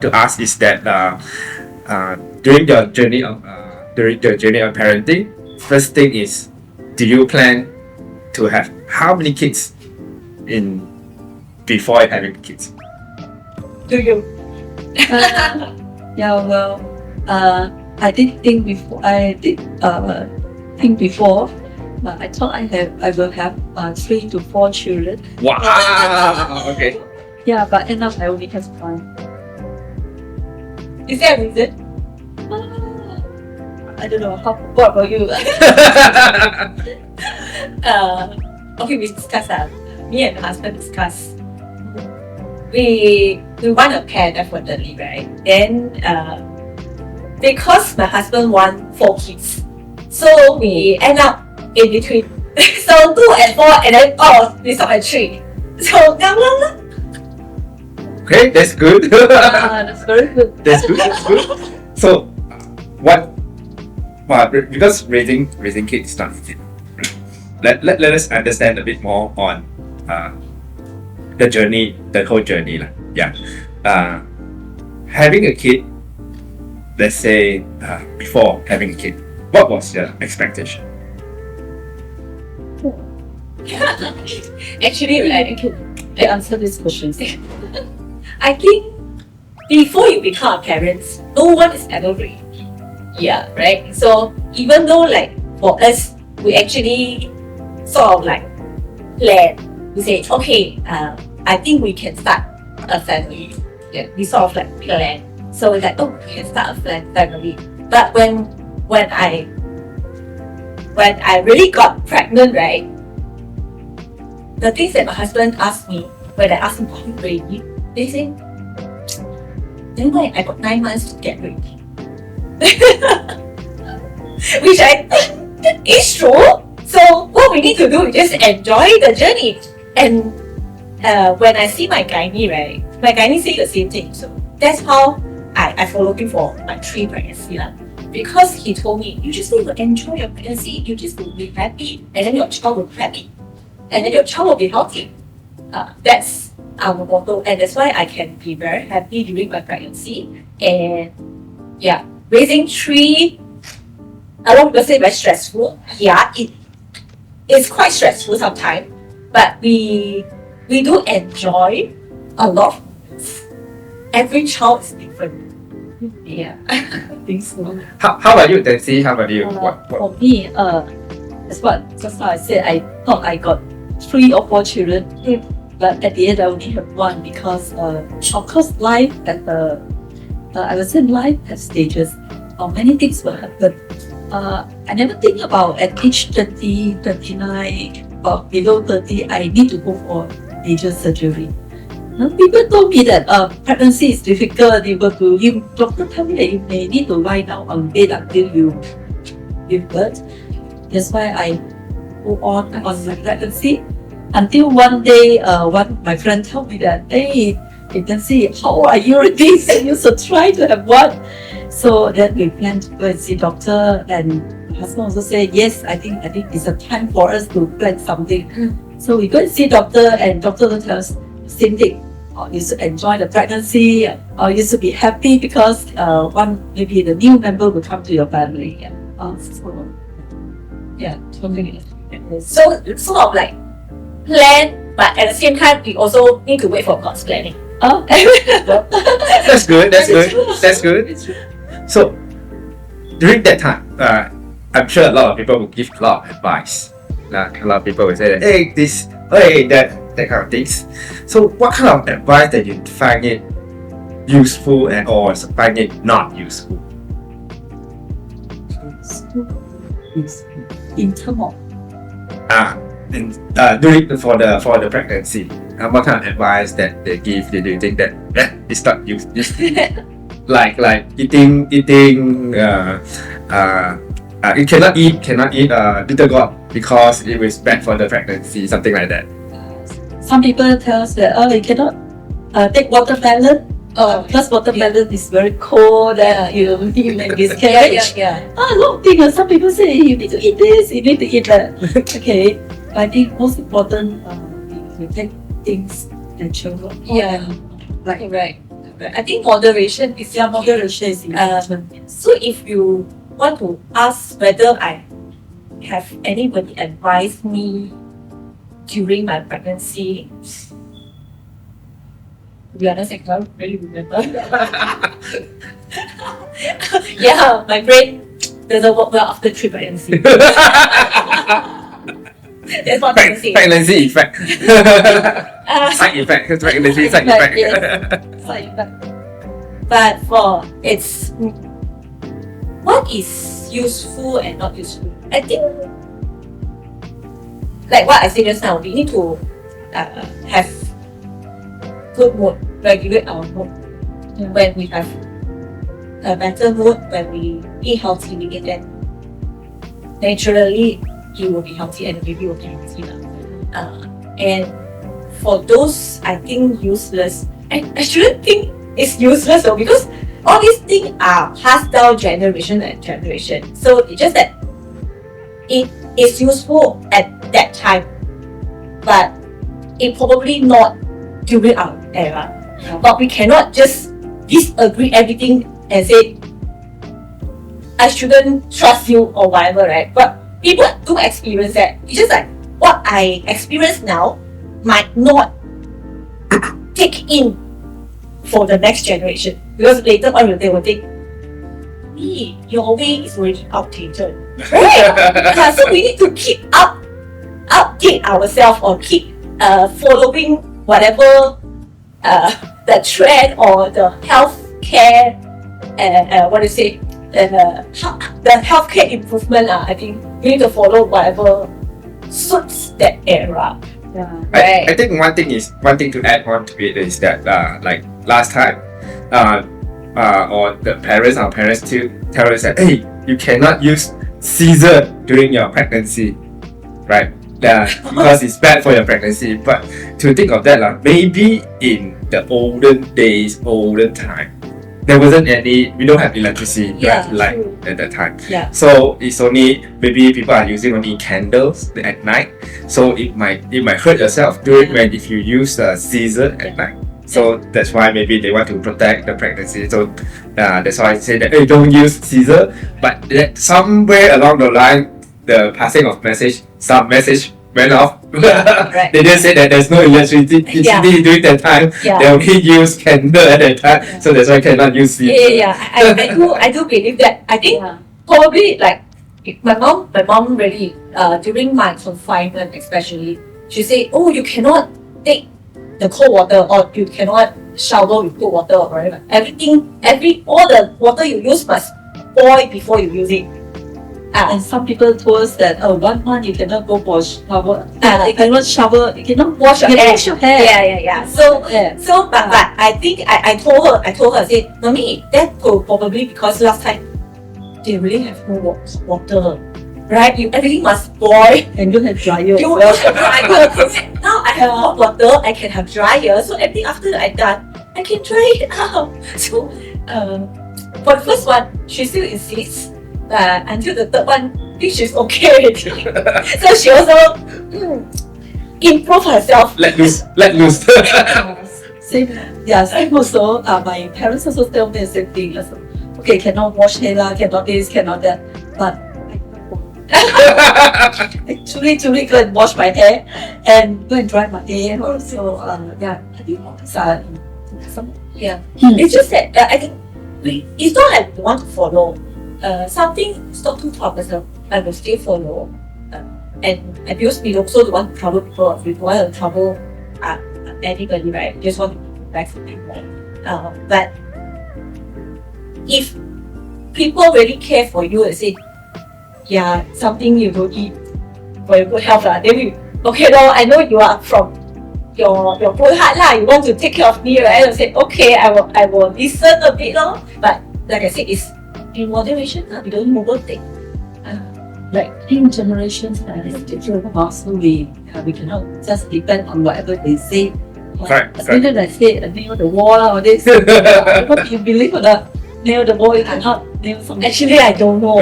to ask is that during your journey of parenting, first thing is, do you plan to have how many kids in before having kids? Do you? Yeah, well, I did think before. Think before, but I thought I will have 3 to 4 children. Wow. Okay. Yeah, but end up I only have 1. Is there a reason? I don't know. What about you? Okay, we discussed me and my husband discussed. We want a pair definitely, right? Then because my husband want 4 kids, so we end up in between. So 2 and 4, and then we stop at 3. So Okay, that's good. That's very good. That's good. That's good. So, because raising kids is not easy. Let us understand a bit more on the journey, the whole journey lah. Yeah. Having a kid, let's say before having a kid, what was your expectation? Actually, right, I answer these questions. I think before you become a parent, no one is ever ready. Yeah, right. So even though like for us, we actually sort of like plan. We say, okay, I think we can start a family. Yeah, we sort of like plan. So it's like, we can start a family. But when I really got pregnant, right? The things that my husband asked me when I asked him, are you ready? They say, then why I got 9 months to get ready? Which I think is true. So what we need to do is just enjoy the journey. And when I see my gynae, right, my gynae say the same thing. So that's how I for looking for my 3 pregnancy. Because he told me, you just need to enjoy your pregnancy, you just need to be happy, and then your child will be happy. And then your child will be healthy. That's our motto, and that's why I can be very happy during my pregnancy. And yeah, raising 3, a lot of people say very stressful. Yeah, it's quite stressful sometimes, but we do enjoy a lot. Every child is different. Yeah, I think so. How about you, Dency? How about you? For me, that's what just now I said. I thought I got 3 or 4 children, but at the end I only have 1 because, of course, life at I would say life has stages. Many things will happen. I never think about at age 30, 39, or below 30, I need to go for major surgery. People told me that pregnancy is difficult. Doctor tell me that you may need to lie down on bed until you give birth. That's why I go on my pregnancy until one day, my friend told me that, hey, you can see how old are you already? So you should try to have 1. So then we planned to go and see doctor, and my husband also said, yes, I think it's a time for us to plan something. So we go and see doctor, and doctor will tell us same thing. You should enjoy the pregnancy, or you should be happy because maybe the new member will come to your family. So it's sort of like plan, but at the same time we also need to wait for God's planning. That's good. That's good. So during that time, I'm sure a lot of people will give a lot of advice. A lot of people will say that, hey, this, hey, that kind of things. So what kind of advice that you find it useful and or find it not useful? In terms of during for the pregnancy, what kind of advice that they give? Do you think that it's not useful? like eating you cannot eat bitter gourd because it was bad for the pregnancy, something like that. Some people tell us that you cannot take watermelon because watermelon is very cold, you may miscarriage. A lot of things. Some people say you need to eat this, you need to eat that. Okay, I think most important we take things natural. Right. I think moderation is moderation is important. so if you want to ask whether I have anybody advise me during my pregnancy, to be honest, I can't really remember. Yeah, my brain doesn't work well after 3 pregnancy. That's what I'm saying. Pregnancy effect. Side effect. Pregnancy side effect. Side effect. But for it's what is useful and not useful. I think, like what I said just now, we need to have good mood, regulate our mood. When we have a better mood, when we eat healthily, then naturally you will be healthy and the baby will be healthy. And for those I think useless, I shouldn't think it's useless though, because all these things are passed down generation and generation. So it's just that it is useful at that time, but it probably not during our era. But we cannot just disagree everything and say I shouldn't trust you or whatever, right? But people do experience that. It's just like what I experience now might not take in for the next generation, because later on they will think, your way is already outdated, right? So we need to keep update ourselves, or keep following whatever the trend or the healthcare the healthcare improvement. I think we need to follow whatever suits that era. Yeah. Right. I think one thing to add on to it is that like last time, or our parents to tell us that, hey, you cannot use scissor during your pregnancy, right? Because it's bad for your pregnancy. But to think of that, maybe in the olden time, there wasn't we don't have electricity, right? Like at that time. Yeah. So it's only, maybe people are using only candles at night. So it might hurt yourself if you use a scissor at night. So that's why maybe they want to protect the pregnancy. So that's why I say that, hey, don't use scissor. But somewhere along the line, the passing of some message went off. Right. They just said that there's no electricity during that time. They only use candle at that time. So that's why I cannot use scissor. I do believe that. I think probably like my mom really during my confinement especially, she said, oh, you cannot take the cold water, or you cannot shower with cold water or whatever. All the water you use must boil before you use it. And some people told us that 1 month you cannot go for shower. You cannot shower. You cannot wash your hair. Yeah. So but I think I told her, I said, Mommy, that could probably because last time they really have no water, right? Everything must boil. And you have dryer. You have dryer. Now I have hot water, I can have dryer. So everything after I done, I can dry it out. So for the first one, she still insists. Until the third one, I think she's okay already. So she also improved herself. Let loose. Same also. My parents also tell me the same thing. Okay, cannot wash hair, cannot this, cannot that. But I truly go and wash my hair and go and dry my hair. Also, I think It's just that I think it's not like we want to follow. Something is not too troublesome, I will still follow. And because we also don't want to trouble people, we don't want to trouble anybody, right? We just want to be back to people. But if people really care for you and say, something you don't eat for your good health, then we, okay, no, I know you are from your good heart, you want to take care of me, right? I say, okay, I will listen a bit, but like I said, it's in moderation, we don't overthink. Like in generations, different also we cannot just depend on whatever they say. Right. Even I say nail the wall or this, what you believe or not? Nail the wall, you cannot nail something. Actually, I don't know.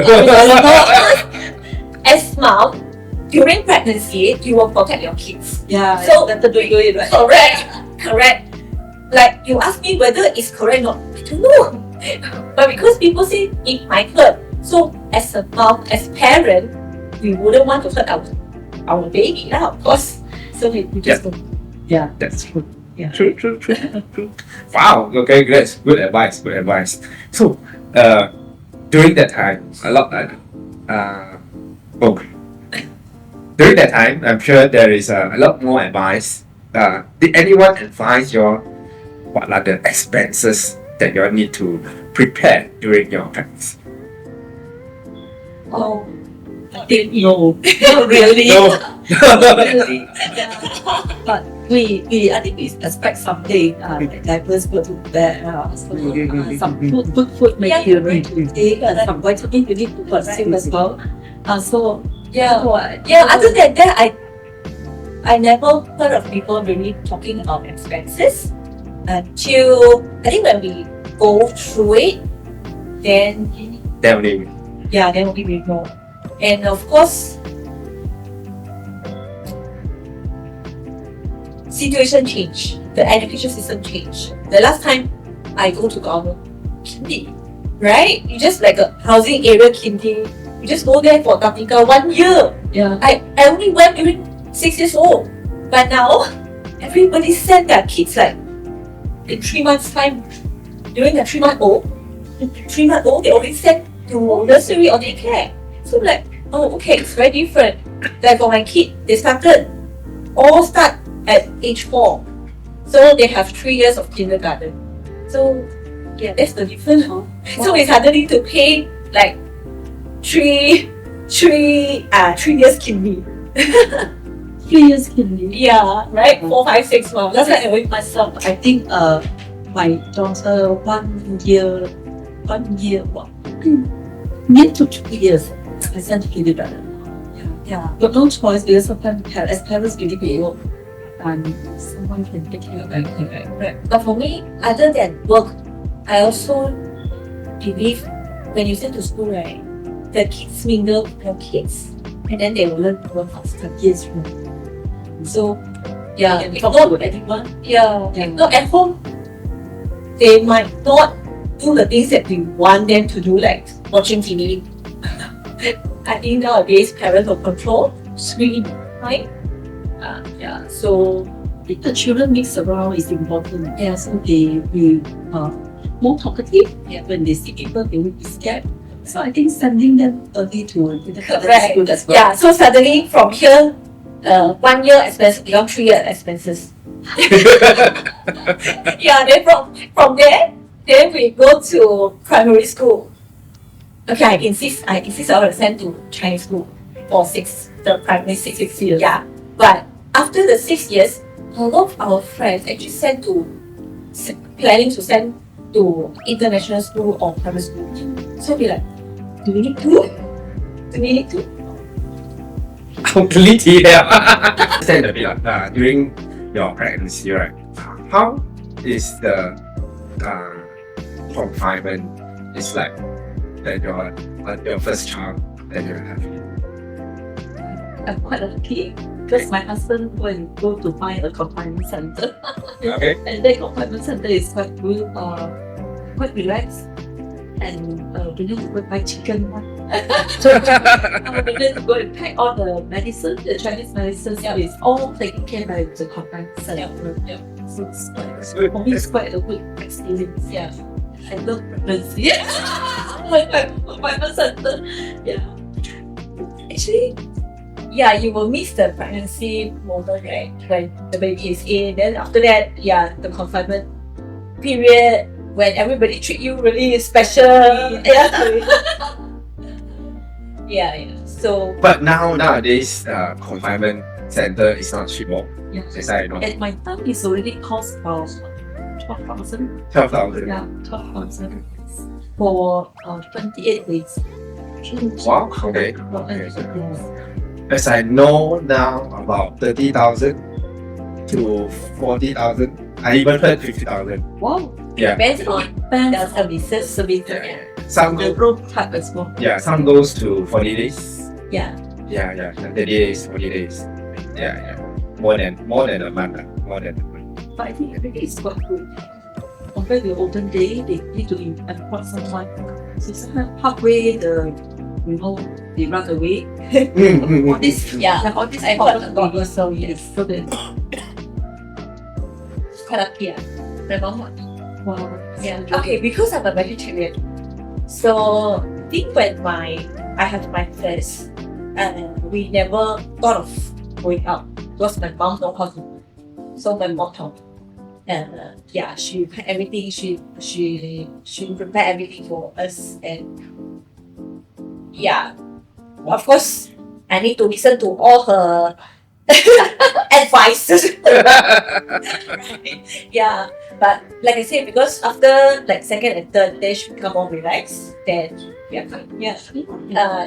As mom, during pregnancy, you will protect your kids. Yeah, so better do it, right? Correct. like you ask me whether it's correct or not, I don't know. But because people say it might hurt, so as a mom, as parent, we wouldn't want to hurt our baby now, of course. So we just go. Yeah, That's true. Yeah. True. Wow. Okay, great. Good advice. So, during that time, during that time, I'm sure there is a lot more advice. Did anyone advise you what are the expenses that you need to prepare during your pregnancy? Oh, I think no, not really. No. Not really. Yeah. But we I think we expect something. Like diapers go to bed. Some good food maybe you need to take. Some vitamin you need to consume as well. So Yeah. Other than that, I never heard of people really talking about expenses until I think when we go through it, then Definitely. then we know. And of course, situation change, the education system change. The last time I go to government kindy, right? You just like a housing area kindy. You just go there for Tatika 1 year. yeah, I only went during 6 years old. But now, everybody send their kids like in 3 months' time. During the 3 month old, they already sent to nursery or daycare. So I'm like, oh, okay, it's very different. Like for my kid, they start at age 4. So they have 3 years of kindergarten. So yeah, that's the difference. So we suddenly to pay like 3 years kindy. 3 years can be. Yeah, right? 4, 5, 6 months. That's like With myself, I think my daughter 1 year, what? Near to 2 years, I sent to kindergarten. yeah. But no choice because sometimes as parents we need to work and someone can take care of everything. Right. But for me, other than work, I also believe when you send to school, right, the kids mingle with your kids and then they will learn to work faster. Yes, right. So, yeah, Can if talk not, to anyone. if not at home, they might not do the things that we want them to do, like watching TV. I think nowadays parents will control screen, right? So If the children mix around is important. Yeah, so they will more talkative. Yeah, when they see people, they will be scared. So I think sending them early to kindergarten is good as well. yeah, so suddenly from here, 1 year expenses become 3 year expenses. Then from there, then we go to primary school. Okay, I insist I will send to Chinese school for the primary 6 years. Yeah, but after the 6 years, a lot of our friends actually planning to send to international school or primary school. So we like, do we need to? Completely, yeah. Understand a bit during your pregnancy, right? How is the confinement? It's like that your first child that you have. I'm quite lucky because my husband go to find a confinement center. Okay. And the confinement center is quite good, quite relaxed. And we need to go buy chicken. We need to go and pack all the medicine, the Chinese medicine. Yeah. Is all taken care by the confinement center. So it's quite, for me, it's quite a good experience. Yeah. I love pregnancy. Like my confinement center. Yeah. Actually, yeah, you will miss the pregnancy moment, right? When the baby is in, then after that, the confinement period when everybody treat you really special. So But nowadays, confinement center is not cheap. Yeah. As I know, At my time, it's already cost about 12,000. 12,000. Yeah, 12,000 for 28 days. Wow. Okay. Yeah. As I know now, about 30,000 to 40,000. I even heard 50,000. Wow. Yeah. depends on the services. Services. Some The go, road type as well. some goes to 40 days. Yeah. 30 days, 40 days. More than a month. More than a month. But I think it's quite good. Compared to the olden day, they need to employ someone. So sometimes halfway they run away. All this, all this I heard a lot. So yes, so that Quite lucky. My mom was. wow. Yeah. Okay, because I'm a vegetarian, so I think when I have my first, we never thought of going out because my mom know how to. So my mom taught me. And she prepared everything. She prepared everything for us, and of course, I need to listen to all her advice. Yeah, but like I said, because after like second and third, they should become more relaxed. Then fine. Yeah,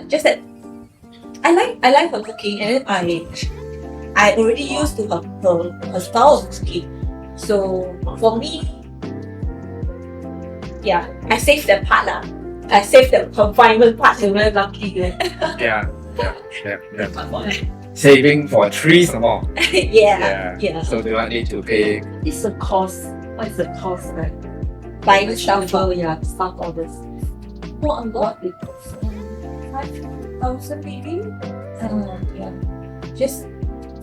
just that I like her cooking, and then I already used to her style of cooking. So for me, I saved that part lah. I saved the confinement part. You're very lucky there. Yeah. Saving for trees and more. Yeah. So do not need to pay. It's a cost. What is the cost, right? Buying stuff. Stuff all this. Not a lot. 5,000 maybe. Just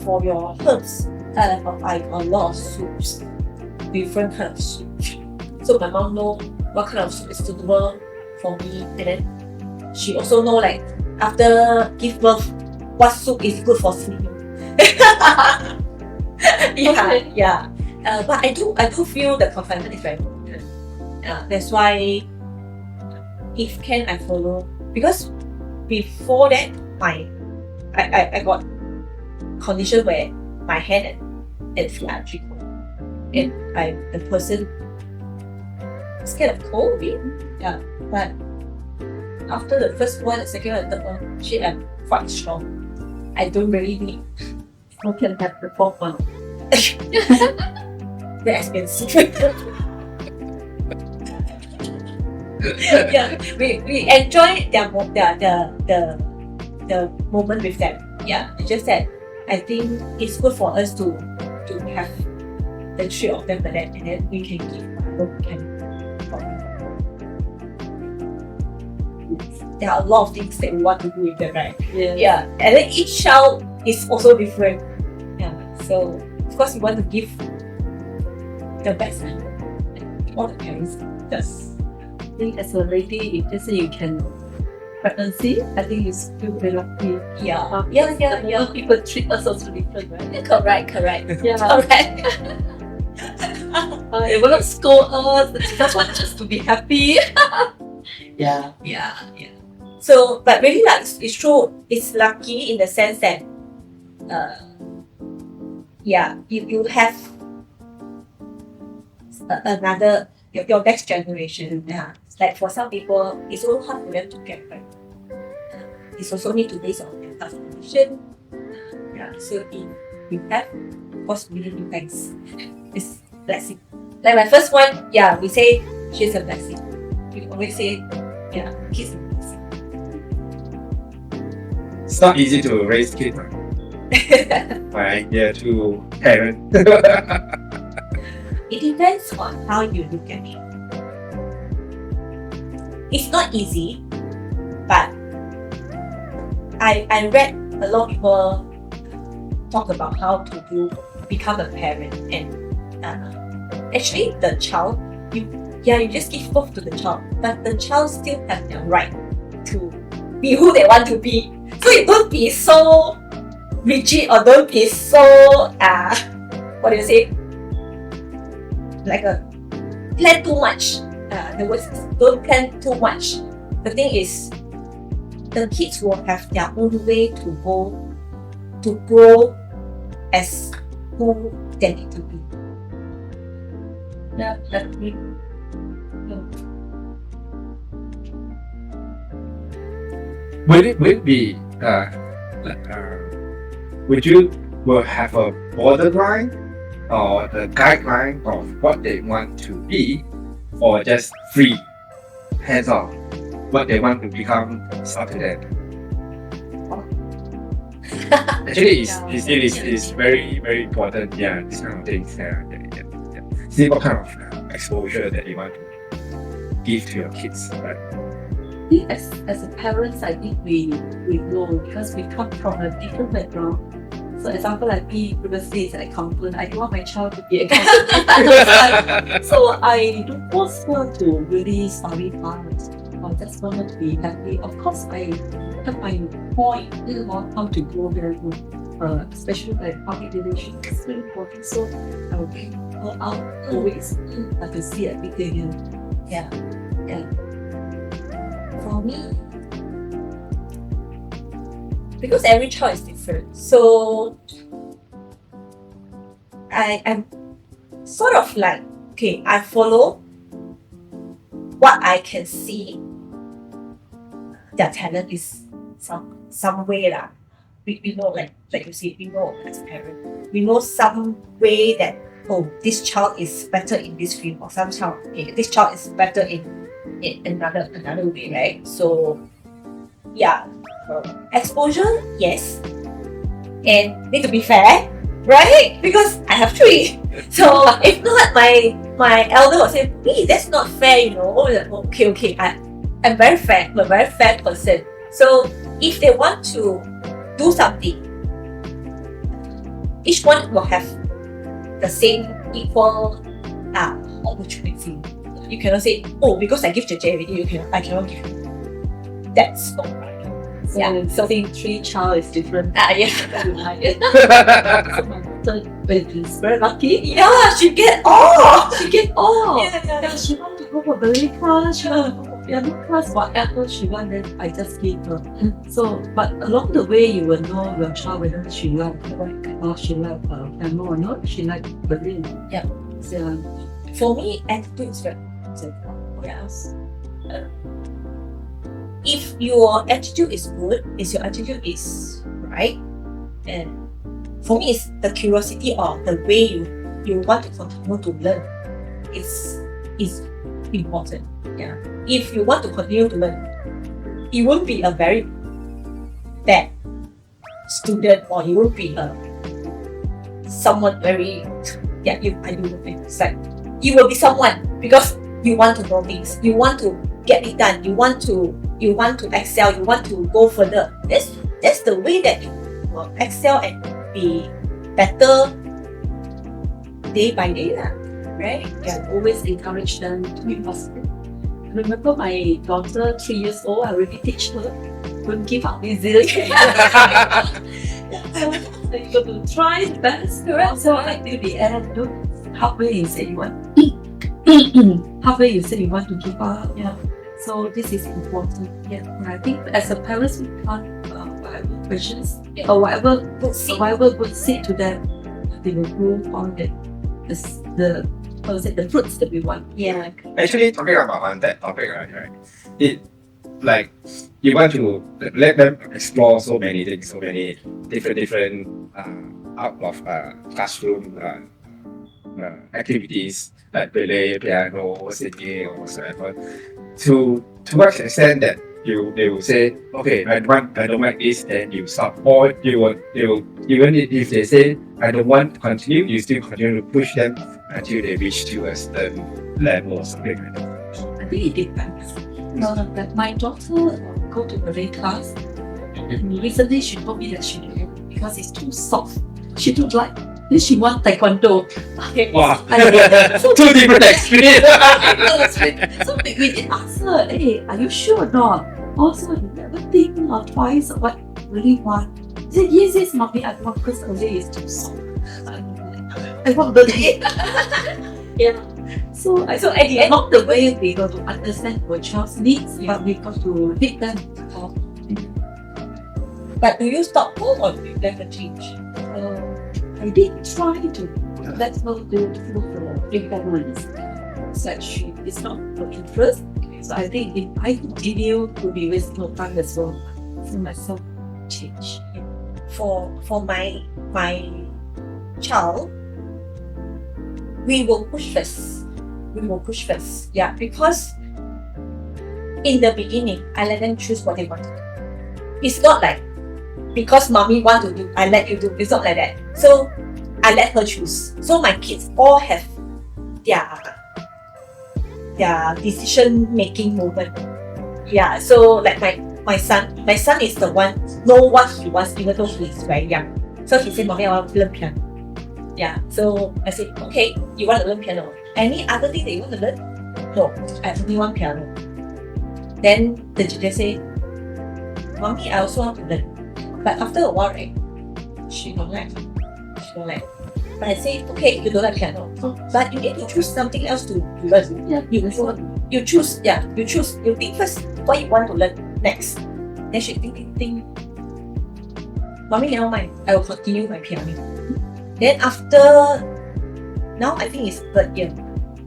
for your herbs. I got a lot of soups, different kind of soups. So my mom know what kind of soup is suitable for me, and then she also know like after give birth, what soup is good for sleeping. But I do feel the confinement is very important. That's why if can I follow, because before that I got condition where my hand and feet are actually cold, and the person scared of cold. But after the first one, the second one, the third one, she am quite strong. I don't really need. How can have the fourth one? Very expensive. We enjoy the moment with them. It's just that I think it's good for us to have the three of them, and then we can give whatever we can. There are a lot of things that we want to do with them, right? And then each child is also different. So of course we want to give the best. All the parents does. I think as a lady, if let's say you can pregnancy, I think you feel very lucky. People treat us also different, right? Correct. Correct. It will not scold us. They just want us to be happy. Yeah. So, but really, like it's true. It's lucky in the sense that, you have another your next generation. Like for some people, it's so hard for them to get pregnant. It's also need to base on their condition. So if you have, of course, really thanks. It's blessing. Like my first one, we say she's a blessing. We always say, kids are a blessing. It's not easy to raise kids. Right? To parent. It depends on how you look at it. It's not easy, but I read a lot of people talk about how to become a parent, and actually the child, you just give birth to the child, but the child still have the right to be who they want to be. So you don't be so rigid, or don't be so what do you say? Like plan too much. The words is don't plan too much. The thing is, the kids will have their own way to grow as who they need to be. That's me. Will it be would you have a borderline or a guideline of what they want to be, or just free, hands off, what they want to become, it's up to them? Actually, it is very, very important. These kind of things. see what kind of exposure that you want to give to your kids, right? I think as a parents, I think we know because we come from a different background. So example like me previously is an accountant. I don't want my child to be an accountant. So I don't force her to really study hard. I just want her to be happy. Of course, I have my point on how to go there, especially like public relations is very important. So I will bring her out always to see everything. Yeah. Yeah. For me, because every child is different, so I'm sort of like, okay, I follow what I can see their talent is some way lah. We know like you see, we know as a parent, we know some way that this child is better in this field, or some child, okay, this child is better in another way, right? So yeah, exposure, yes, and need to be fair, right? Because I have 3. So if not, my elder will say, hey, that's not fair, you know. Okay, I'm very fair. I'm a very fair person. So if they want to do something, each one will have the same equal opportunity. You cannot say, because I give JJ already, I cannot give you. That's not right. So think 3 child is different. Yeah. So my daughter, when she's very lucky, Yeah, she get all. she get all. Yeah. She want to go for ballet class, she want to go for piano class, whatever she want, then I just give her. So, but along the way, you will know your child whether she like piano or not. She like ballet. Yeah. So, For me, attitude is very important. Yes. If your attitude is good, if your attitude is right, and for me, it's the curiosity or the way you want to continue to learn is important. Yeah. If you want to continue to learn, you won't be a very bad student, or you won't be someone very I don't know. It's like you will be someone because you want to know things, you want to get it done, you want to excel, you want to go further. That's the way that you will excel and be better day by day, right? yeah, always encourage them to be positive. Remember my daughter, 3 years old, I already teach her, don't give up easily. So you got to try the best, correct? So until the end, don't halfway you say you want halfway you say you want to give up. Yeah. So this is important. Yeah. And I think as a parents, we can't whatever questions or whatever good seed to them, they will grow on the fruits that we want. Yeah. Actually, talking about on that topic, right? It like you want to let them explore so many things, so many different out of classroom activities like ballet, piano, singing, or whatsoever. To what extent that they will say, okay, I don't like this, then you stop, or you will even if they say I don't want to continue, you still continue to push them until they reach to a certain level or something like that. I think it depends. That my daughter go to ballet class, and recently she told me that she didn't because it's too soft. She don't like. Then she want taekwondo. Wow, So two different experience. So we did ask her, hey, are you sure or not? Also, you never think or twice what you really want? She said, yes, mommy, I want because ballet is too soft. I want ballet. Yeah. So at the end of the way, we got to understand our child's needs, but we got to lead them. But do you stop her or do you let her change? I did try to let her do the requirements. So she is not her interest. So I think if I continue to be wasting her time as well, so myself change. For my child, we will push first. Yeah, because in the beginning, I let them choose what they want to do. It's not like because mommy want to do, I let you do. It's not like that. So I let her choose. So my kids all have their decision making moment. Yeah, so like my son is the one know what he wants even though he is very young. So he said, "Mommy, I want to learn piano." Yeah, so I said, "Okay, you want to learn piano? Any other thing that you want to learn?" "No, I only want piano." Then the teacher said, "Mommy, I also want to learn." But after a while, right, she don't like. But I say, "Okay, you don't like piano, but you need to choose something else to learn." Yeah, You choose. You think first what you want to learn next. Then she think. "Mommy, never mind. I will continue my piano." Then after, now I think it's third year,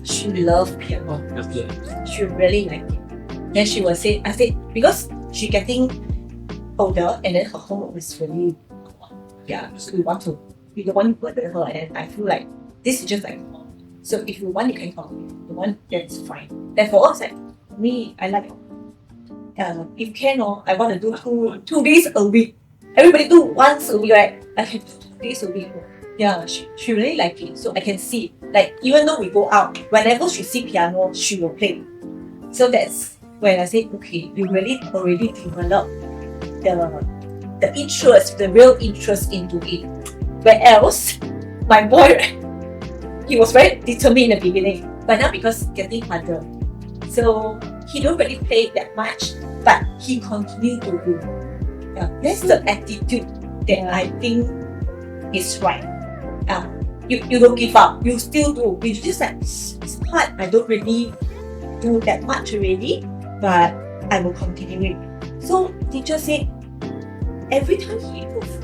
she loved piano. She really liked it. Then she will say, I said, because she getting older and then her homework is really, so we don't want to burden her, and I feel like this is just like, so if you want, you can continue. If you want, that's fine. Therefore, like, me, I like, if can, I want to do 2 days a week. Everybody do once a week, right? I can do 2 days a week. Yeah, she really like it. So I can see, like, even though we go out, whenever she see piano, she will play. So that's when I say, okay, you really already develop the interest, the real interest into it. Where else, my boy, he was very determined in the beginning, but now because getting harder, so he don't really play that much, but he continue to do. Yeah, that's the attitude that I think is right. You don't give up, you still do. You just like, it's hard, I don't really do that much already, but I will continue it. So teacher said, every time he improves.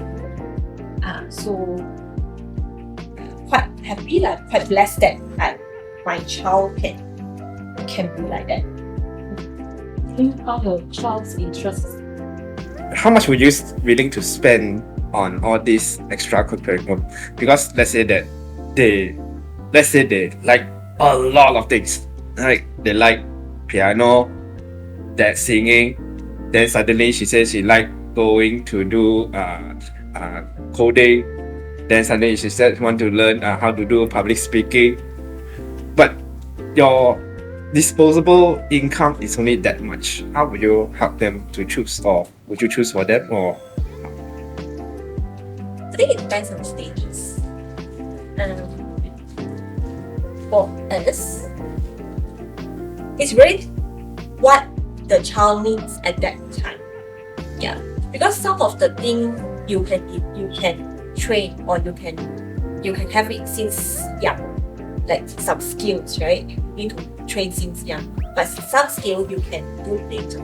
So quite happy, quite blessed that my child can be like that. Think how your child's interests. How much would you willing to spend on all these extracurricular? Because let's say they like a lot of things. Like they like piano, that singing. Then suddenly she says she like going to do coding. Then suddenly she said want to learn how to do public speaking. But your disposable income is only that much. How would you help them to choose, or would you choose for them, or? I think it depends on stages. For us, it's really what the child needs at that time. Yeah, because some of the things you can train, or you can have it since young, like some skills, right? You need to train since young, but some skills you can do later.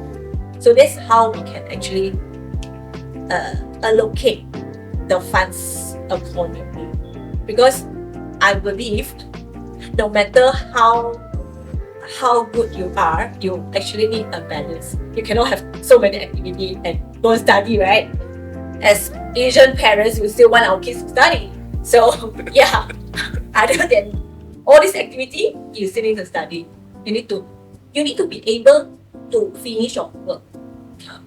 So that's how we can actually allocate the funds accordingly. Because I believe no matter how good you are, you actually need a balance. You cannot have so many activities and don't study, right? As Asian parents, we still want our kids to study. So yeah, other than all this activity, you still need to study. You need to be able to finish your homework.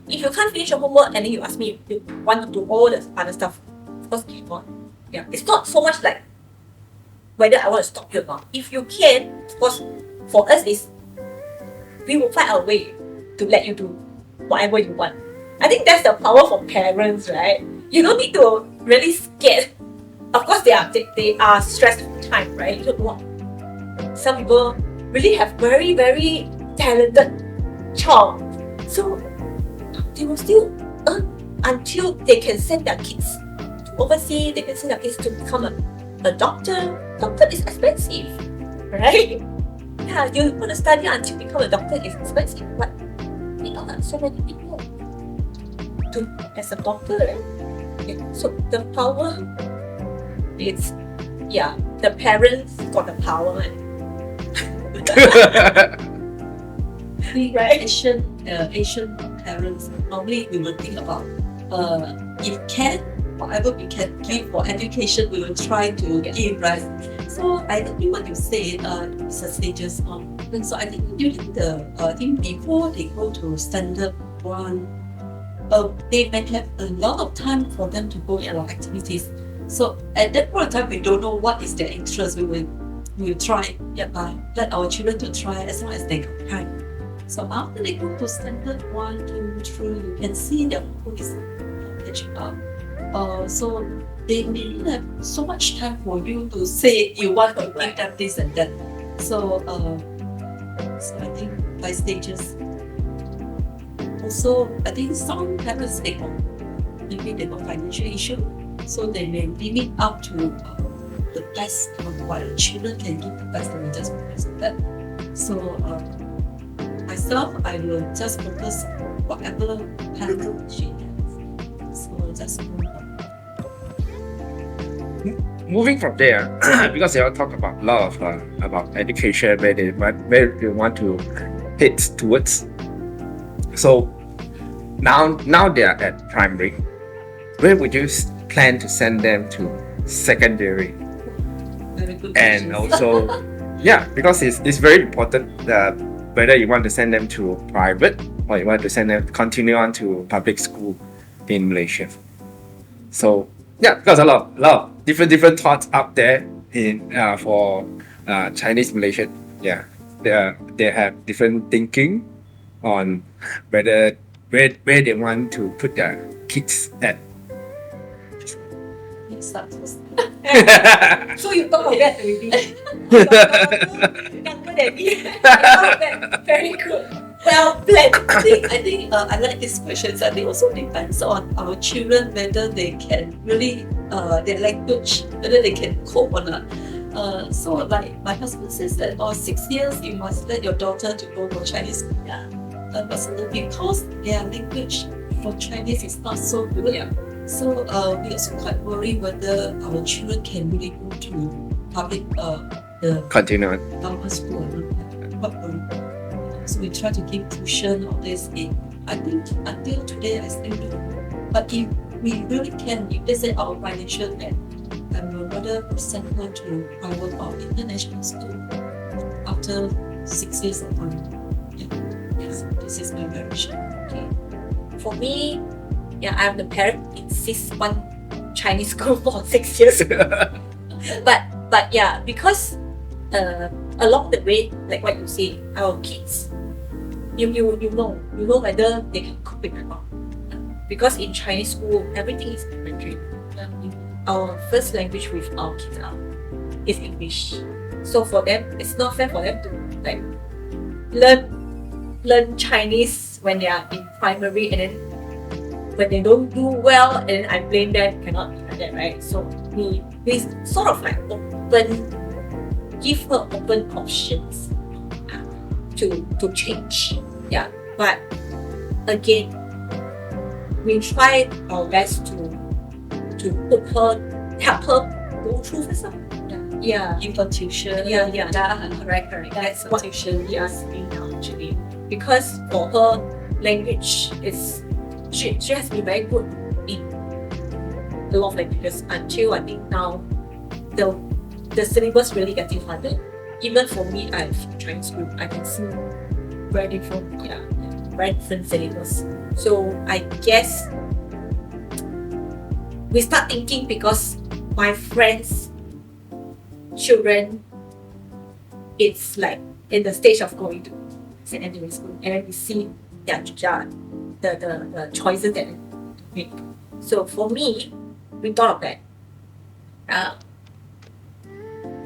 If you can't finish your homework and then you ask me if you want to do all the other stuff, of course you cannot. Yeah, it's not so much like whether I want to stop you or not. If you can, of course, for us is we will find our way to let you do whatever you want. I think that's the power for parents, right? You don't need to really scared. Of course, they are stressful time, right? You don't know. Some people really have very, very talented child, so they will still earn until they can send their kids to overseas. They can send their kids to become a doctor. Doctor is expensive, right? Yeah, you want to study until become a doctor is expensive, but you know so many people as a doctor, right? Okay, so the power is, the parents got the power. Right. Asian parents, normally we will think about if can, whatever we can give for education, we will try to give, right? So I think what you said is a stages on. And so I think during before they go to standard one, they may have a lot of time for them to go for activities. So at that point of time, we don't know what is their interest. We will we'll try. Yeah, let our children to try as long as they can try. So after they go to standard 1, 2, 3, you can see their who is catching up. So they may not have so much time for you to say you want to give them this and that. So I think by stages. Also, I think some parents maybe they got financial issue, so they may limit up to the best of what the children can give the best, and just focus on that. So myself, I will just focus on whatever talent she has. So just move on. Moving from there, because they all talk about a lot of about education, where they want to hit towards. So now they are at primary. Where would you plan to send them to secondary? Very good And questions. also, yeah, because it's very important whether you want to send them to private or you want to send them continue on to public school in Malaysia. So yeah, because a lot of different thoughts out there in for Chinese Malaysian. Yeah, they have different thinking on where they want to put their kids at. Let's start first. So you thought of that already. Younger than me. You thought of that. Very good. Well planned. I think I like these questions. I think also depends on our children whether they can really their language, whether they can cope or not. So like my husband says that 6 years you must let your daughter to go to Chinese school. Yeah. Because their language for Chinese is not so good. Yeah. So we also quite worry whether our children can really go to public the Continue on. government school or not. Quite worried. So we try to give tuition all this in. I think until today I still do. But if we really can, if they say our financial net, I will rather send her to private or international school after 6 years of time. Yeah. So this is my direction. Okay. For me, yeah, I'm the parent who insists on Chinese school for 6 years. but yeah, because along the way, like what you say, our kids, you know whether they can cope with it or not. Because in Chinese school, everything is in Mandarin. Our first language with our kids is English. So for them, it's not fair for them to like learn Chinese when they are in primary, and then when they don't do well, and then I blame them. Cannot be like that, right? So we sort of like give her open options to change. Yeah, but again, we try our best to help her go through this. Yeah. Give her tuition. Yeah. Correct. That's what tuition. we are doing now actually. Because for her, language is she has been very good in a lot of languages until I think now the syllabus really getting harder. Even for me, I have Chinese group, I can see very different syllabus. So I guess we start thinking because my friends' children, it's like in the stage of going to secondary school, and then we see the choices that they make. So for me, we thought of that.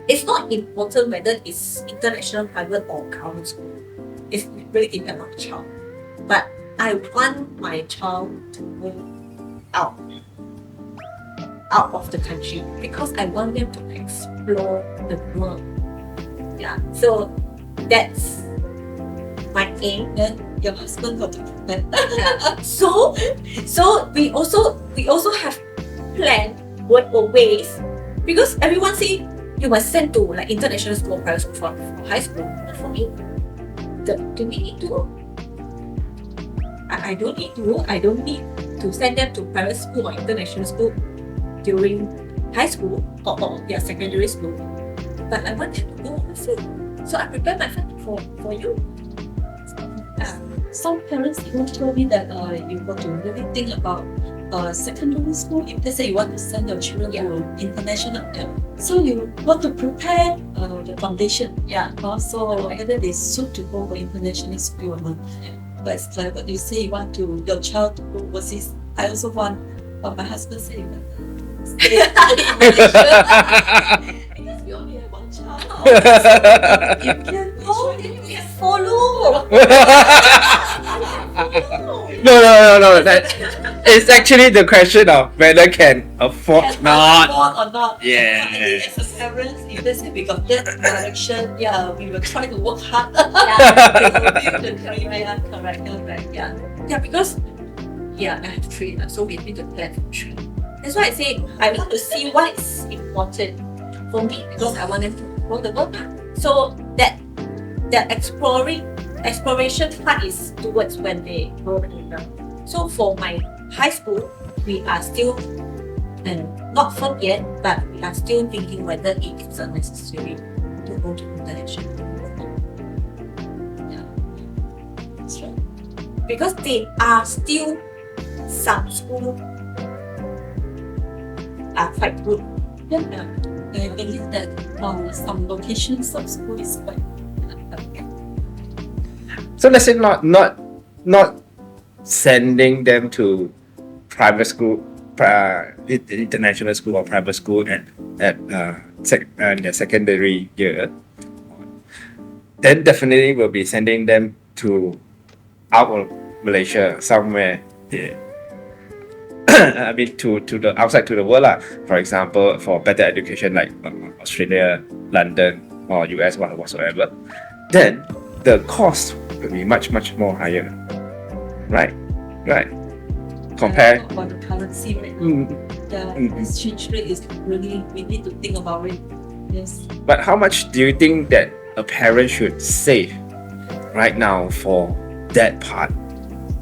It's not important whether it's international, private, or government school. It's really depends on the child. But I want my child to go out of the country because I want them to explore the world. Yeah. So that's my aim. Then your husband got to prepare. So we also have planned ways, because everyone say you must send to like international school or private school for high school. But for me, do we need to? I don't need to. I don't need to send them to private school or international school during high school or secondary school. But I want them to go overseas. So I prepare my family for you. Some parents even told me that you got to really think about secondary school, if let's say you want to send your children to international, so you want to prepare the foundation. Yeah. So whether they suit to go for international school or not. But it's like what you say, you want to your child to go overseas. I also want, but my husband said, stay in Malaysia. Because we only have one child. So you can Oh, then you can follow. No. That it's actually the question of whether can afford can not. afford or not. Yeah. I think as a parents, if let's say we got that direction, we will try to work hard. Yeah. To fulfill the dream. Yeah, correct. Yeah, because I have three, so we need to plan for three. that's why I say I want to see what is important for me because I want them to grow the world. So that exploration part is towards when they grow older. So for my high school, we are still not firm yet, but we are still thinking whether it is necessary to go to international. That's right. Because they are still some school are quite good. I believe that some locations of school is quite. So let's say not sending them to private school, international school or private school at the secondary year. Then definitely we'll be sending them to out of Malaysia somewhere. Yeah. I mean to the outside to the world lah. For example, for better education like Australia, London, or US, whatsoever. Then the cost will be much more higher. Right. Compare. About the currency right now. The exchange rate is really, we need to think about it. Yes. But how much do you think that a parent should save right now for that part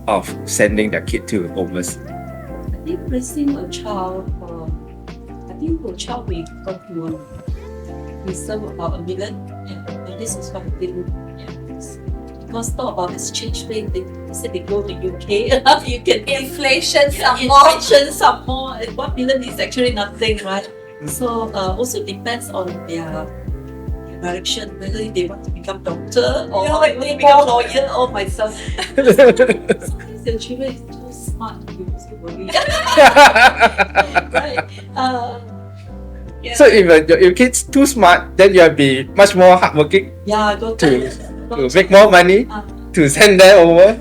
of sending their kid to overseas? I think raising a child, for a child we got to reserve about $1 million. And this is what I think. Because talk about exchange rate, they said they go to UK, you can Inflation some more. And $1 million is actually nothing, right? So also depends on their direction, whether they want to become doctor or they become lawyer or myself. Sometimes the children is too smart, you also worry. Right? So if your kid's too smart, then you'll be much more hardworking Go to make more money to send them over.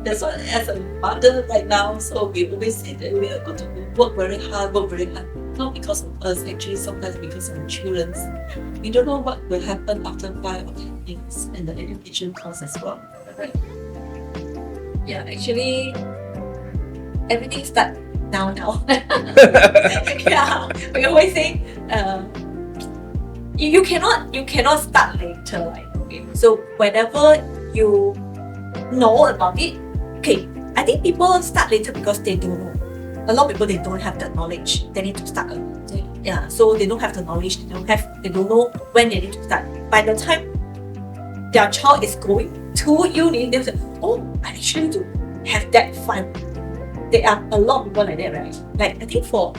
That's why as a mother right now, so we always say that we are going to work very hard. Not because of us, actually sometimes because of the children. We don't know what will happen after 5 or 10 years and the education cost as well. Right? Yeah, actually, everything starts now. Yeah, we always say, you cannot start later. Right? Okay. So whenever you know about it, okay, I think people start later because they don't know. A lot of people they don't have the knowledge. They need to start early. Yeah, so they don't have the knowledge. They don't know when they need to start. By the time their child is going to uni, they say, "Oh, I actually do have that fun." There are a lot of people like that, right? Like I think for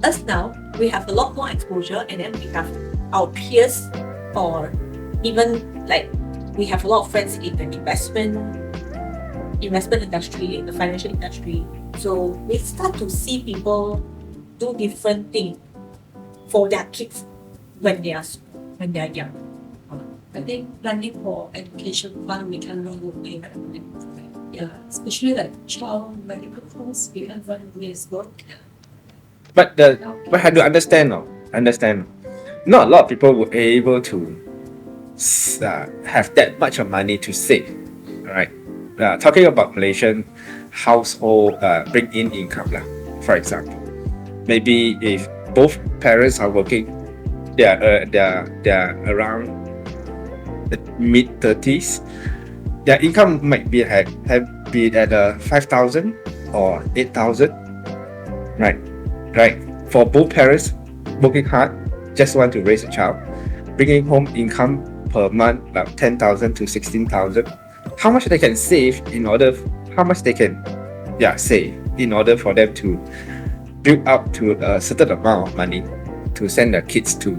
us now, we have a lot more exposure, and then we have our peers, or even like we have a lot of friends in the investment industry, in the financial industry. So we start to see people do different things for their kids when they are young. I think planning for education fund we can run away from it. Yeah, especially like child medical course we can run away as well. But have to understand. Not a lot of people were able to have that much of money to save. Right? Talking about Malaysian household bring-in income, for example, maybe if both parents are working, they're around the mid-30s. Their income might be have been at 5,000 or 8,000. Right. For both parents working hard, just want to raise a child, bringing home income per month about 10,000 to 16,000. How much they can save how much they can save in order for them to build up to a certain amount of money to send their kids to